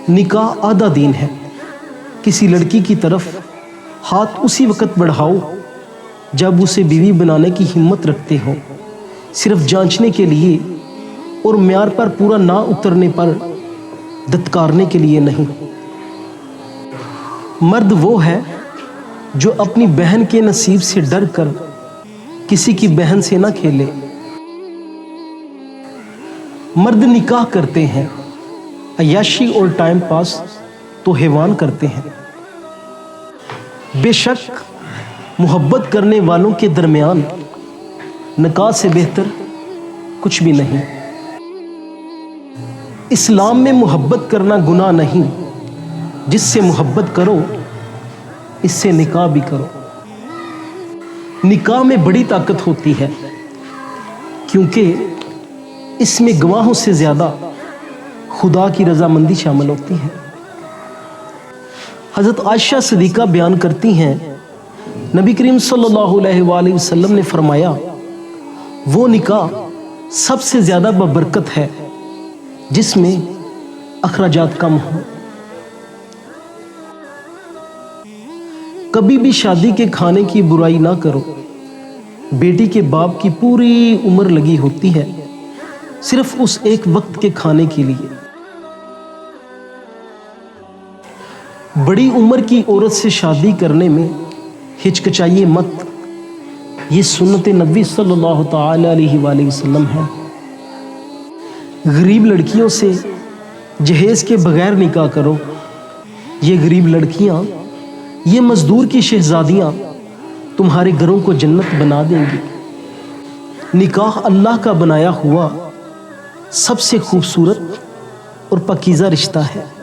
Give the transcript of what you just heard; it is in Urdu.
نکاح آدھا دین ہے۔ کسی لڑکی کی طرف ہاتھ اسی وقت بڑھاؤ جب اسے بیوی بنانے کی ہمت رکھتے ہو، صرف جانچنے کے لیے اور معیار پر پورا نہ اترنے پر دتکارنے کے لیے نہیں۔ مرد وہ ہے جو اپنی بہن کے نصیب سے ڈر کر کسی کی بہن سے نہ کھیلے۔ مرد نکاح کرتے ہیں، عیاشی اور ٹائم پاس تو حیوان کرتے ہیں۔ بے شک محبت کرنے والوں کے درمیان نکاح سے بہتر کچھ بھی نہیں۔ اسلام میں محبت کرنا گناہ نہیں، جس سے محبت کرو اس سے نکاح بھی کرو۔ نکاح میں بڑی طاقت ہوتی ہے کیونکہ اس میں گواہوں سے زیادہ خدا کی رضامندی شامل ہوتی ہے۔ حضرت عائشہ صدیقہ بیان کرتی ہیں، نبی کریم صلی اللہ علیہ وآلہ وسلم نے فرمایا، وہ نکاح سب سے زیادہ ببرکت ہے جس میں اخراجات کم ہوں۔ کبھی بھی شادی کے کھانے کی برائی نہ کرو۔ بیٹی کے باپ کی پوری عمر لگی ہوتی ہے صرف اس ایک وقت کے کھانے کے لیے۔ بڑی عمر کی عورت سے شادی کرنے میں ہچکچائیے مت، یہ سنت نبی صلی اللہ تعالی علیہ وآلہ وسلم ہے۔ غریب لڑکیوں سے جہیز کے بغیر نکاح کرو۔ یہ غریب لڑکیاں، یہ مزدور کی شہزادیاں تمہارے گھروں کو جنت بنا دیں گی۔ نکاح اللہ کا بنایا ہوا سب سے خوبصورت اور پاکیزہ رشتہ ہے۔